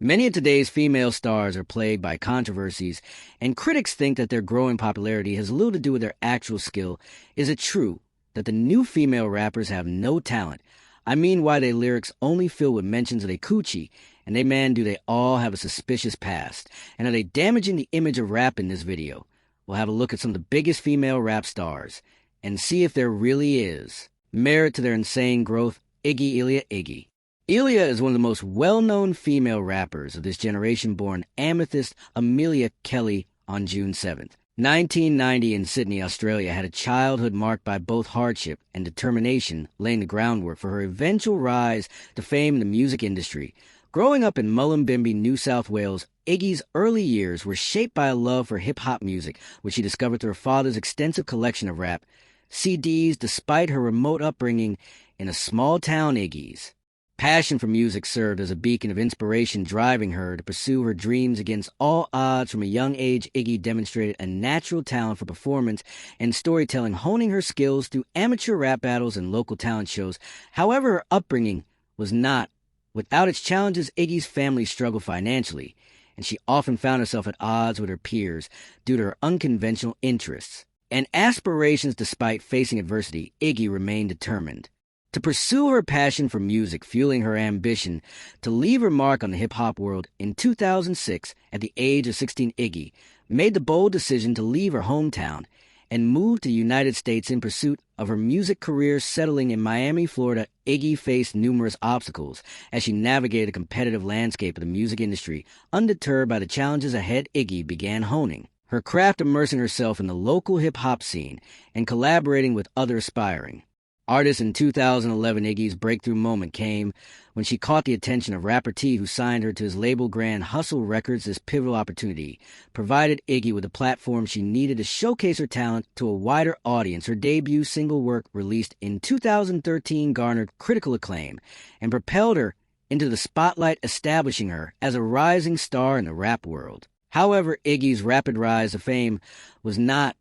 Many of today's female stars are plagued by controversies, and critics think that their growing popularity has little to do with their actual skill. Is it true that the new female rappers have no talent? I mean, why their lyrics only filled with mentions of their coochie, and they man, do they all have a suspicious past? And are they damaging the image of rap in this video? We'll have a look at some of the biggest female rap stars and see if there really is merit to their insane growth. Iggy. Aaliyah is one of the most well-known female rappers of this generation, born Amethyst Amelia Kelly on June 7th. 1990 in Sydney, Australia, had a childhood marked by both hardship and determination, laying the groundwork for her eventual rise to fame in the music industry. Growing up in Mullumbimby, New South Wales, Iggy's early years were shaped by a love for hip-hop music, which she discovered through her father's extensive collection of rap CDs, despite her remote upbringing in a small-town Iggy's. Passion for music served as a beacon of inspiration, driving her to pursue her dreams against all odds. From a young age, Iggy demonstrated a natural talent for performance and storytelling, honing her skills through amateur rap battles and local talent shows. However, her upbringing was not without its challenges. Iggy's family struggled financially, and she often found herself at odds with her peers due to her unconventional interests and aspirations. Despite facing adversity, Iggy remained determined to pursue her passion for music, fueling her ambition to leave her mark on the hip-hop world. In 2006, at the age of 16, Iggy made the bold decision to leave her hometown and move to the United States in pursuit of her music career. Settling in Miami, Florida, Iggy faced numerous obstacles as she navigated the competitive landscape of the music industry. Undeterred by the challenges ahead, Iggy began honing her craft, immersing herself in the local hip-hop scene and collaborating with other aspiring artists. In 2011, Iggy's breakthrough moment came when she caught the attention of rapper T, who signed her to his label Grand Hustle Records. This pivotal opportunity provided Iggy with the platform she needed to showcase her talent to a wider audience. Her debut single work, released in 2013, garnered critical acclaim and propelled her into the spotlight, establishing her as a rising star in the rap world. However, Iggy's rapid rise to fame was not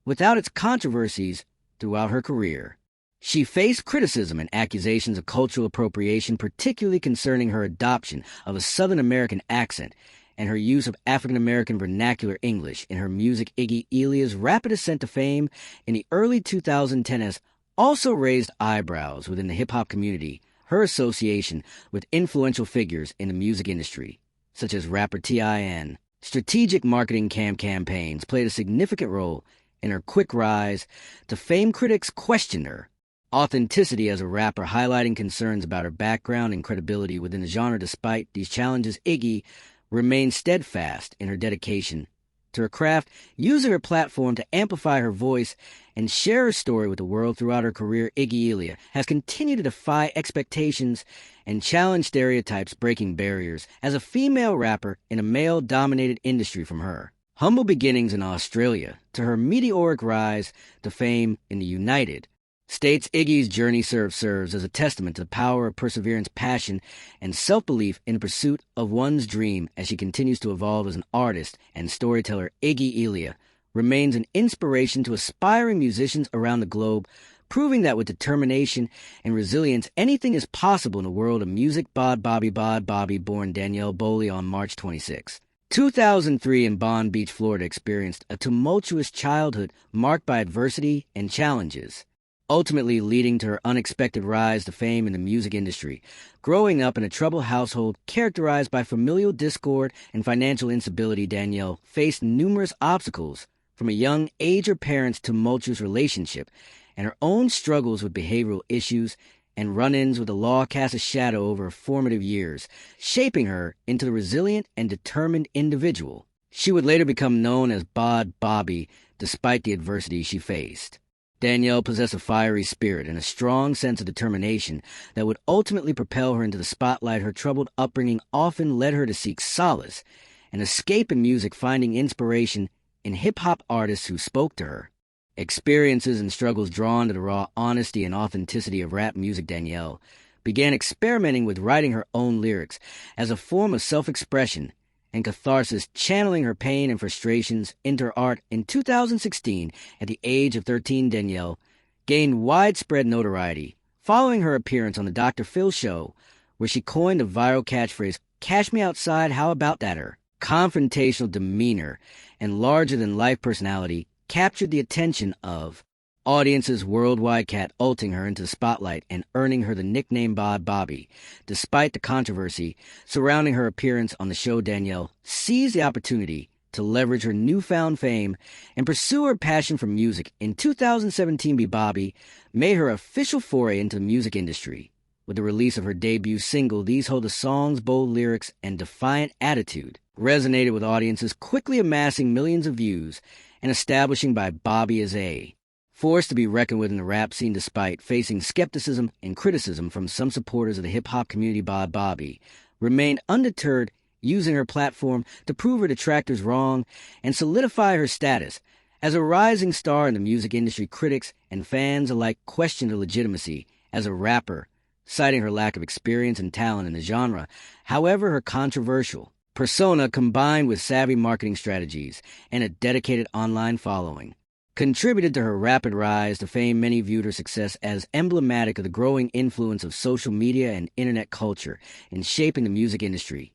without its controversies throughout her career. She faced criticism and accusations of cultural appropriation, particularly concerning her adoption of a Southern American accent and her use of African American vernacular English in her music. Aaliyah's rapid ascent to fame in the early 2010s also raised eyebrows within the hip-hop community. Her association with influential figures in the music industry, such as rapper T.I.N., strategic marketing campaigns played a significant role in her quick rise to fame. Critics questioned her authenticity as a rapper, highlighting concerns about her background and credibility within the genre. Despite these challenges, Iggy remained steadfast in her dedication to her craft, using her platform to amplify her voice and share her story with the world. Throughout her career, Aaliyah has continued to defy expectations and challenge stereotypes, breaking barriers as a female rapper in a male-dominated industry. From her humble beginnings in Australia to her meteoric rise to fame in the United States, Iggy's journey serves as a testament to the power of perseverance, passion, and self-belief in the pursuit of one's dream. As she continues to evolve as an artist and storyteller, Aaliyah remains an inspiration to aspiring musicians around the globe, proving that with determination and resilience, anything is possible in the world of music. Bobby, born Danielle Boley on March 26, 2003 in Palm Beach, Florida, experienced a tumultuous childhood marked by adversity and challenges, ultimately leading to her unexpected rise to fame in the music industry. Growing up in a troubled household characterized by familial discord and financial instability, Danielle faced numerous obstacles from a young age. Her parents' tumultuous relationship and her own struggles with behavioral issues and run-ins with the law cast a shadow over her formative years, shaping her into the resilient and determined individual she would later become. Known as Bobby, despite the adversity she faced, Danielle possessed a fiery spirit and a strong sense of determination that would ultimately propel her into the spotlight. Her troubled upbringing often led her to seek solace and escape in music, finding inspiration in hip-hop artists who spoke to her experiences and struggles. Drawn to the raw honesty and authenticity of rap music, Danielle began experimenting with writing her own lyrics as a form of self-expression and catharsis, channeling her pain and frustrations into her art. In 2016, at the age of 13, Danielle gained widespread notoriety following her appearance on the Dr. Phil Show where she coined the viral catchphrase, "Cash me outside, how about that?" Her confrontational demeanor and larger-than-life personality captured the attention of audiences worldwide, catapulting her into the spotlight and earning her the nickname Bod Bobby. Despite the controversy surrounding her appearance on the show, Danielle seized the opportunity to leverage her newfound fame and pursue her passion for music. In 2017, B. Bobby made her official foray into the music industry. With the release of her debut single, these hold the song's bold lyrics and defiant attitude resonated with audiences, quickly amassing millions of views and establishing by Bobby as a force to be reckoned with in the rap scene. Despite facing skepticism and criticism from some supporters of the hip-hop community, Bod Bobby remained undeterred, using her platform to prove her detractors wrong and solidify her status as a rising star in the music industry. Critics and fans alike questioned her legitimacy as a rapper, citing her lack of experience and talent in the genre. However, her controversial persona, combined with savvy marketing strategies and a dedicated online following, contributed to her rapid rise to fame. Many viewed her success as emblematic of the growing influence of social media and internet culture in shaping the music industry.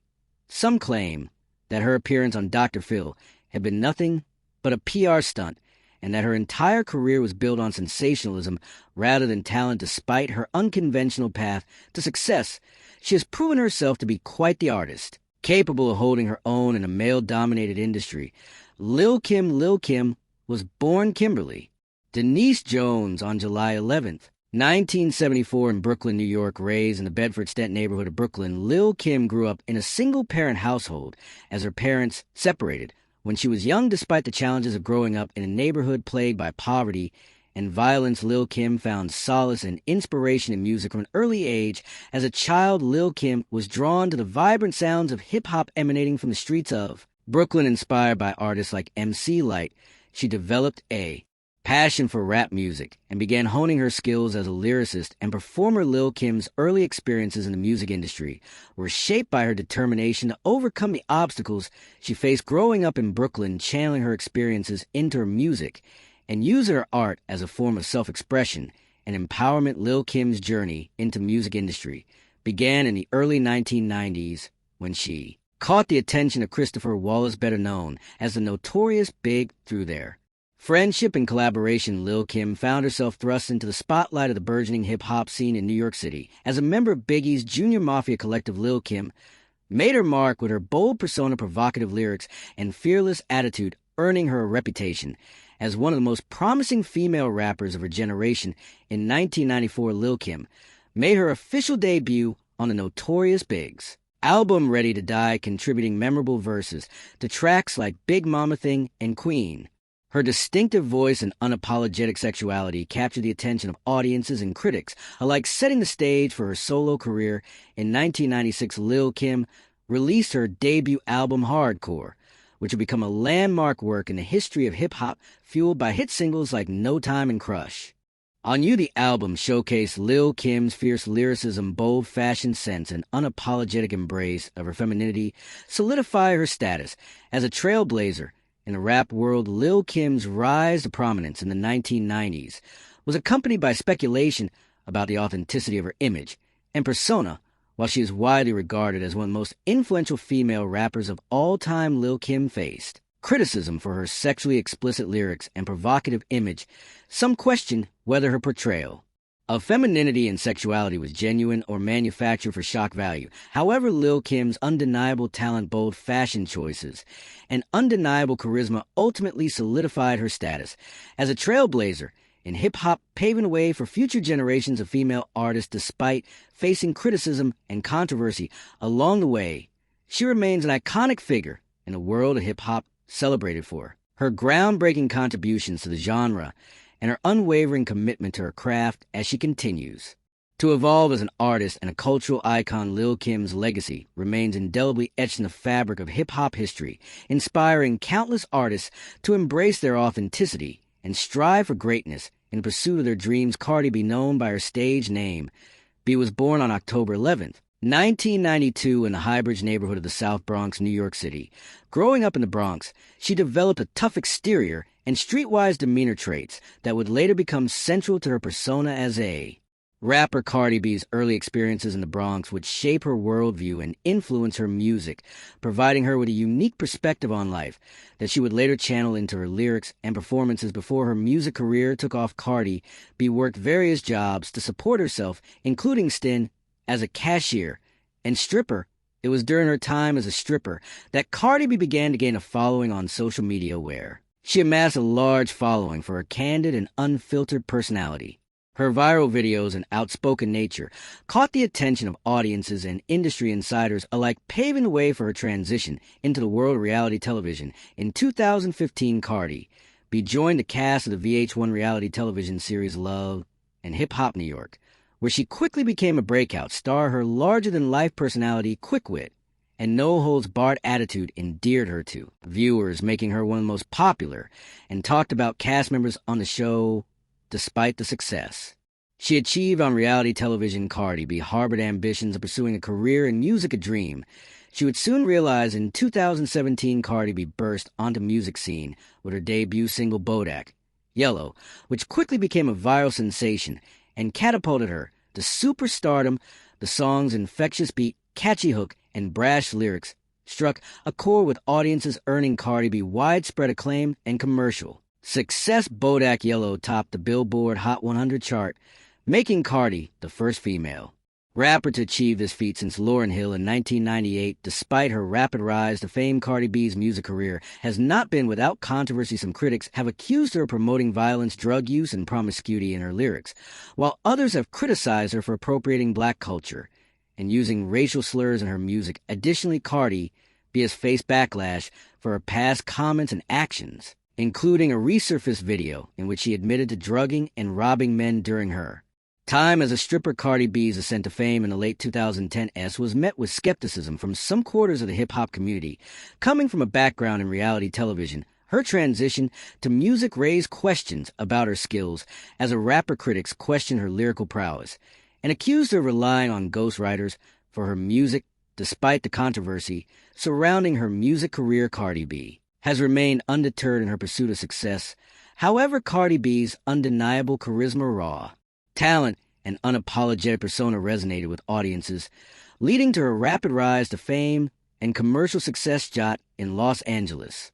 Some claim that her appearance on Dr. Phil had been nothing but a PR stunt, and that her entire career was built on sensationalism rather than talent. Despite her unconventional path to success, she has proven herself to be quite the artist, capable of holding her own in a male-dominated industry. Lil Kim was born Kimberly Denise Jones on July 11th, 1974 in Brooklyn, New York. Raised in the Bedford-Stuyvesant neighborhood of Brooklyn, Lil Kim grew up in a single-parent household as her parents separated when she was young. Despite the challenges of growing up in a neighborhood plagued by poverty and violence, Lil Kim found solace and inspiration in music from an early age. As a child, Lil Kim was drawn to the vibrant sounds of hip-hop emanating from the streets of Brooklyn. Inspired by artists like MC Lyte, she developed a passion for rap music and began honing her skills as a lyricist and performer. Lil Kim's early experiences in the music industry were shaped by her determination to overcome the obstacles she faced growing up in Brooklyn, channeling her experiences into her music and using her art as a form of self-expression and empowerment. Lil Kim's journey into music industry began in the early 1990s when she caught the attention of Christopher Wallace, better known as the Notorious Big. Through their friendship and collaboration, Lil Kim found herself thrust into the spotlight of the burgeoning hip-hop scene in New York City. As a member of Biggie's Junior Mafia collective, Lil Kim made her mark with her bold persona, provocative lyrics, and fearless attitude, earning her a reputation as one of the most promising female rappers of her generation. In 1994, Lil Kim made her official debut on the Notorious Big's album Ready to Die, contributing memorable verses to tracks like Big Mama Thing and Queen. Her distinctive voice and unapologetic sexuality captured the attention of audiences and critics alike, setting the stage for her solo career. In 1996, Lil Kim released her debut album Hardcore, which would become a landmark work in the history of hip-hop, fueled by hit singles like No Time and Crush. On You, the album showcased Lil Kim's fierce lyricism, bold fashion sense, and unapologetic embrace of her femininity, solidify her status as a trailblazer in the rap world. Lil Kim's rise to prominence in the 1990s was accompanied by speculation about the authenticity of her image and persona. While she is widely regarded as one of the most influential female rappers of all time, Lil Kim faced criticism for her sexually explicit lyrics and provocative image. Some questioned whether her portrayal of femininity and sexuality was genuine or manufactured for shock value. However, Lil Kim's undeniable talent, bold fashion choices, and undeniable charisma ultimately solidified her status as a trailblazer in hip-hop, paving the way for future generations of female artists. Despite facing criticism and controversy along the way, she remains an iconic figure in the world of hip-hop, celebrated for her groundbreaking contributions to the genre and her unwavering commitment to her craft as she continues to evolve as an artist and a cultural icon. Lil Kim's legacy remains indelibly etched in the fabric of hip-hop history, inspiring countless artists to embrace their authenticity and strive for greatness in pursuit of their dreams. Cardi B, known by her stage name B, was born on October 11th, 1992 in the Highbridge neighborhood of the South Bronx, New York City. Growing up in the Bronx, she developed a tough exterior and streetwise demeanor traits that would later become central to her persona as a Rapper Cardi B's early experiences in the Bronx would shape her worldview and influence her music, providing her with a unique perspective on life that she would later channel into her lyrics and performances. Before her music career took off, Cardi B worked various jobs to support herself, including stint as a cashier and stripper. It was during her time as a stripper that Cardi B began to gain a following on social media, where she amassed a large following for her candid and unfiltered personality. Her viral videos and outspoken nature caught the attention of audiences and industry insiders alike, paving the way for her transition into the world of reality television. In 2015, Cardi B joined the cast of the VH1 reality television series Love and Hip Hop New York, where she quickly became a breakout star. Her larger-than-life personality, quick wit, and no-holds-barred attitude endeared her to viewers, making her one of the most popular and talked about cast members on the show. Despite the success she achieved on reality television, Cardi B harbored ambitions of pursuing a career in music, a dream she would soon realize. In 2017, Cardi B burst onto the music scene with her debut single Bodak Yellow, which quickly became a viral sensation and catapulted her to superstardom. The song's infectious beat, catchy hook, and brash lyrics struck a chord with audiences, earning Cardi B widespread acclaim and commercial success. Bodak Yellow topped the Billboard Hot 100 chart, making Cardi the first female rapper to achieve this feat since Lauryn Hill in 1998. Despite her rapid rise to fame, Cardi B's music career has not been without controversy. Some critics have accused her of promoting violence, drug use, and promiscuity in her lyrics, while others have criticized her for appropriating black culture and using racial slurs in her music. Additionally, Cardi B has faced backlash for her past comments and actions, including a resurfaced video in which she admitted to drugging and robbing men during her time as a stripper. Cardi B's ascent to fame in the late 2010s was met with skepticism from some quarters of the hip-hop community. Coming from a background in reality television, her transition to music raised questions about her skills as a rapper. Critics questioned her lyrical prowess and accused her of relying on ghostwriters for her music. Despite the controversy surrounding her music career, Cardi B has remained undeterred in her pursuit of success. However, Cardi B's undeniable charisma, raw talent, and unapologetic persona resonated with audiences, leading to her rapid rise to fame and commercial success. Shot in Los Angeles,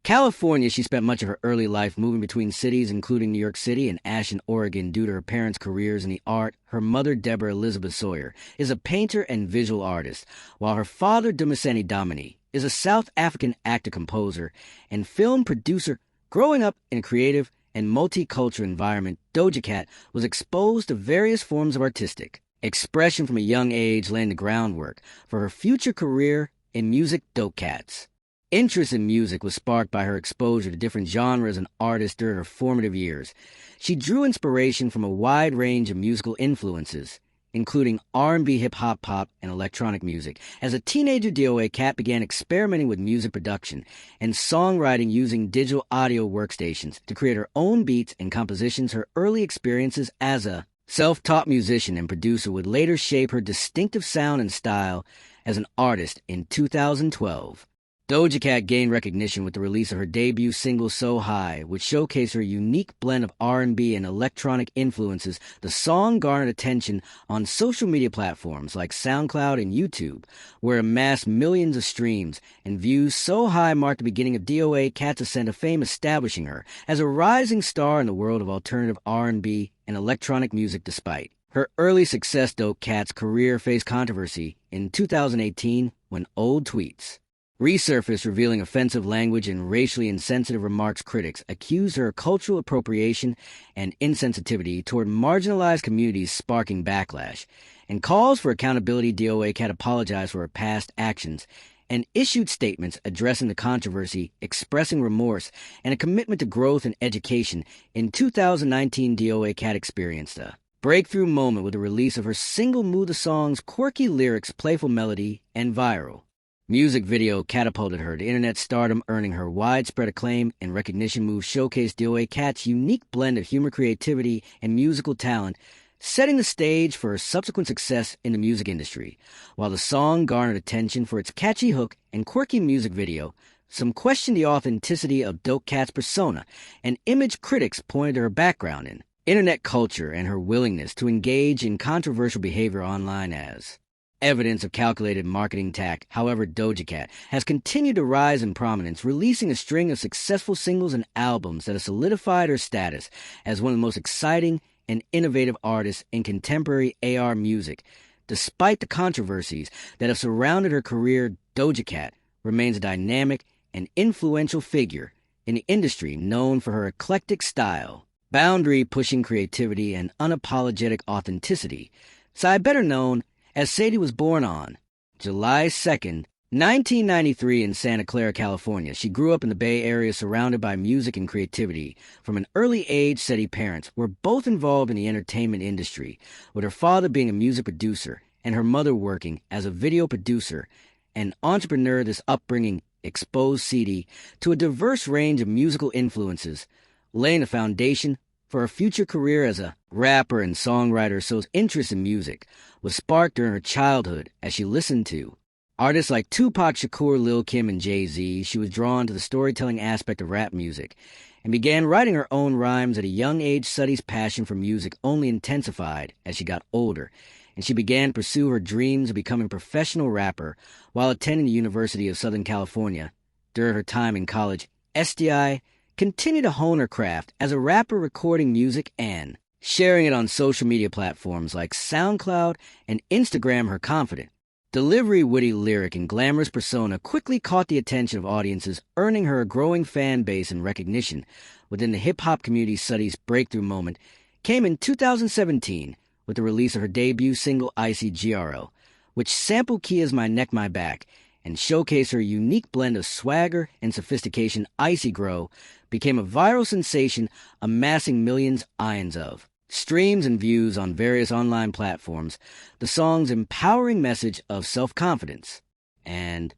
California, she spent much of her early life moving between cities, including New York City and Ashland, Oregon, due to her parents' careers in the art. Her mother, Deborah Elizabeth Sawyer, is a painter and visual artist, while her father, Dumisani Domini, is a South African actor, composer, and film producer. Growing up in a creative and multicultural environment, Doja Cat was exposed to various forms of artistic expression from a young age, laying the groundwork for her future career in music. Doja Cat's interest in music was sparked by her exposure to different genres and artists during her formative years. She drew inspiration from a wide range of musical influences, including R&B, hip-hop, pop, and electronic music. As a teenager, Doja Cat began experimenting with music production and songwriting using digital audio workstations to create her own beats and compositions. Her early experiences as a self-taught musician and producer would later shape her distinctive sound and style as an artist. In 2012, Doja Cat gained recognition with the release of her debut single So High, which showcased her unique blend of R&B and electronic influences. The song garnered attention on social media platforms like SoundCloud and YouTube, where it amassed millions of streams and views. So High marked the beginning of Doja Cat's ascent to fame, establishing her as a rising star in the world of alternative R&B and electronic music. Despite her early success, Doja Cat's career faced controversy in 2018 when old tweets resurfaced revealing offensive language and racially insensitive remarks. Critics accused her of cultural appropriation and insensitivity toward marginalized communities, sparking backlash and calls for accountability. Doja Cat apologized for her past actions and issued statements addressing the controversy, expressing remorse and a commitment to growth and education. In 2019, Doja Cat experienced a breakthrough moment with the release of her single Mood. The song's quirky lyrics, playful melody, and viral music video catapulted her to internet stardom, earning her widespread acclaim and recognition. Move showcased Doja Cat's unique blend of humor, creativity, and musical talent, setting the stage for her subsequent success in the music industry. While the song garnered attention for its catchy hook and quirky music video, some questioned the authenticity of Doja Cat's persona and image. Critics pointed to her background in internet culture and her willingness to engage in controversial behavior online as evidence of calculated marketing tact. However, Doja Cat has continued to rise in prominence, releasing a string of successful singles and albums that have solidified her status as one of the most exciting and innovative artists in contemporary AR music. Despite the controversies that have surrounded her career, Doja Cat remains a dynamic and influential figure in the industry, known for her eclectic style, boundary-pushing creativity, and unapologetic authenticity. So better known as Sadie was born on July 2nd, 1993 in Santa Clara, California. She grew up in the Bay Area surrounded by music and creativity. From an early age, Sadie's parents were both involved in the entertainment industry, with her father being a music producer and her mother working as a video producer and entrepreneur. This upbringing exposed Sadie to a diverse range of musical influences, laying the foundation for her future career as a rapper and songwriter. So's interest in music was sparked during her childhood as she listened to artists like Tupac Shakur, Lil' Kim, and Jay-Z. She was drawn to the storytelling aspect of rap music and began writing her own rhymes at a young age. Sadie's passion for music only intensified as she got older, and she began to pursue her dreams of becoming a professional rapper while attending the University of Southern California. During her time in college, SDI continued to hone her craft as a rapper, recording music and sharing it on social media platforms like SoundCloud and Instagram. Her confident delivery, witty lyric, and glamorous persona quickly caught the attention of audiences, earning her a growing fan base and recognition within the hip-hop community. Sadie's breakthrough moment came in 2017 with the release of her debut single, ICGRO, which sampled Kia's My Neck, My Back and showcased her unique blend of swagger and sophistication. Icy Grow became a viral sensation, amassing millions of streams and views on various online platforms. The song's empowering message of self-confidence and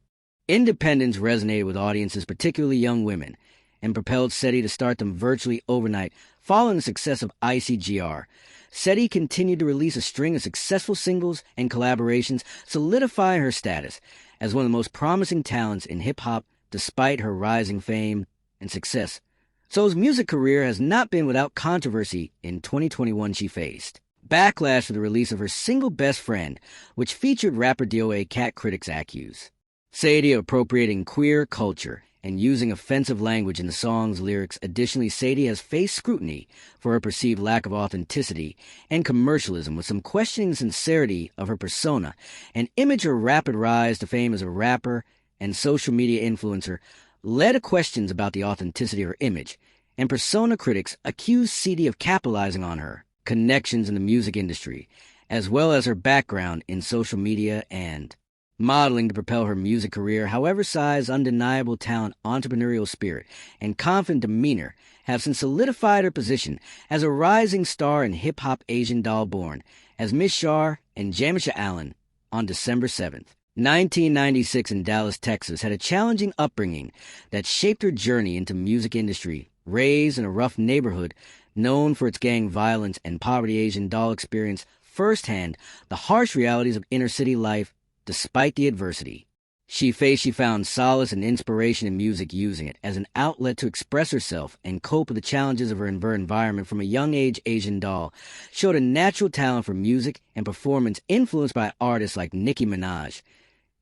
independence resonated with audiences, particularly young women, and propelled Sadie to start them virtually overnight. Following the success of ICGR, Sadie continued to release a string of successful singles and collaborations, solidifying her status as one of the most promising talents in hip-hop despite her rising fame and success. So's music career has not been without controversy. In 2021, she faced backlash for the release of her single Best Friend, which featured rapper DOA. Cat critics accused Sadie of appropriating queer culture and using offensive language in the song's lyrics. Additionally, Sadie has faced scrutiny for her perceived lack of authenticity and commercialism, with some questioning the sincerity of her persona and image. Her rapid rise to fame as a rapper and social media influencer led to questions about the authenticity of her image, and persona. Critics accused Sadie of capitalizing on her connections in the music industry, as well as her background in social media and modeling to propel her music career. However, Sadie's undeniable talent, entrepreneurial spirit, and confident demeanor have since solidified her position as a rising star in hip-hop. Asian Doll, born as Miss Shar and Jamisha Allen on December 7th, 1996 in Dallas, Texas, had a challenging upbringing that shaped her journey into music industry. Raised in a rough neighborhood known for its gang violence and poverty, Asian Doll experienced firsthand the harsh realities of inner-city life. Despite the adversity she found solace and inspiration in music, using it as an outlet to express herself and cope with the challenges of her environment. From a young age, Asian Doll showed a natural talent for music and performance, influenced by artists like Nicki Minaj.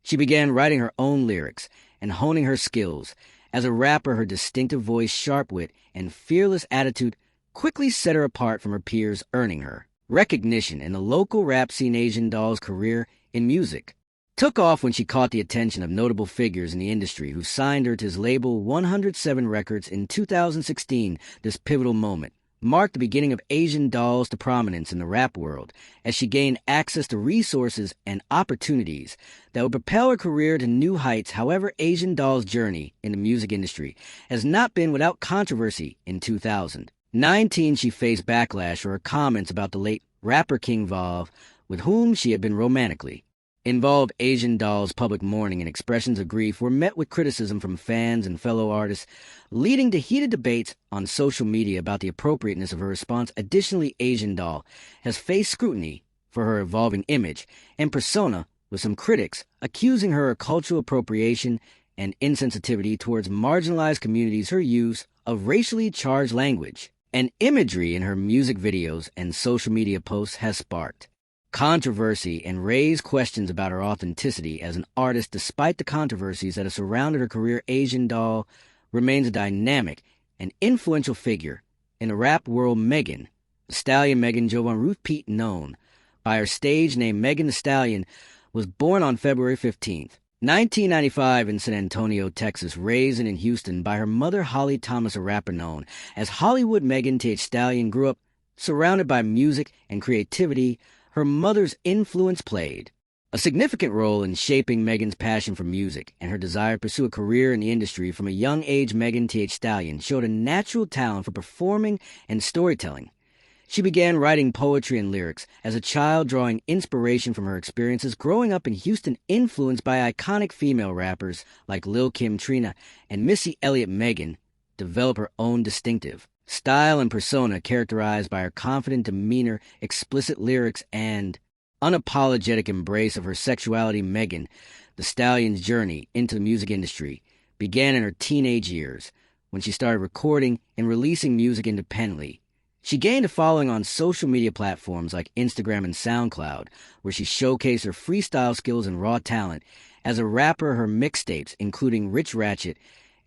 She began writing her own lyrics and honing her skills. As a rapper, her distinctive voice, sharp wit, and fearless attitude quickly set her apart from her peers, earning her recognition in the local rap scene. Asian Doll's career in music took off when she caught the attention of notable figures in the industry who signed her to his label 107 Records in 2016. This pivotal moment marked the beginning of Asian Doll's to prominence in the rap world, as she gained access to resources and opportunities that would propel her career to new heights. However, Asian Doll's journey in the music industry has not been without controversy. In 2019, she faced backlash for her comments about the late rapper King Vav, with whom she had been romantically involved. Asian Doll's public mourning and expressions of grief were met with criticism from fans and fellow artists, leading to heated debates on social media about the appropriateness of her response. Additionally, Asian Doll has faced scrutiny for her evolving image and persona, with some critics accusing her of cultural appropriation and insensitivity towards marginalized communities. Her use of racially charged language and imagery in her music videos and social media posts has sparked controversy and raised questions about her authenticity as an artist. Despite the controversies that have surrounded her career, Asian Doll remains a dynamic and influential figure in the rap world. Megan Thee Stallion, Megan Jovan Ruth Pete, known by her stage name Megan Thee Stallion, was born on February 15th, 1995 in San Antonio, Texas, raised in Houston by her mother Holly Thomas, a rapper known as Hollywood. Megan Thee Stallion grew up surrounded by music and creativity. Her mother's influence played a significant role in shaping Megan's passion for music and her desire to pursue a career in the industry. From a young age, Megan Thee Stallion showed a natural talent for performing and storytelling. She began writing poetry and lyrics as a child, drawing inspiration from her experiences growing up in Houston, influenced by iconic female rappers like Lil' Kim, Trina, and Missy Elliott. Megan developed her own distinctive style and persona characterized by her confident demeanor, explicit lyrics, and unapologetic embrace of her sexuality. Megan Thee Stallion's journey into the music industry began in her teenage years when she started recording and releasing music independently. She gained a following on social media platforms like Instagram and SoundCloud, where she showcased her freestyle skills and raw talent. As a rapper, her mixtapes, including Rich Ratchet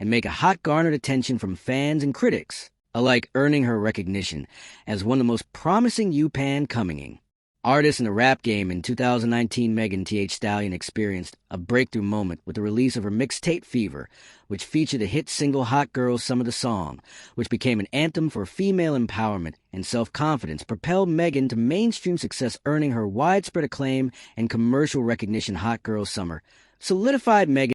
and Make a Hot, garnered attention from fans and critics alike, earning her recognition as one of the most promising upcoming artists in the rap game. In 2019, Megan Thee Stallion experienced a breakthrough moment with the release of her mixtape Fever, which featured the hit single Hot Girl Summer. The song, which became an anthem for female empowerment and self-confidence, propelled Megan to mainstream success, earning her widespread acclaim and commercial recognition. Hot Girl Summer solidified Megan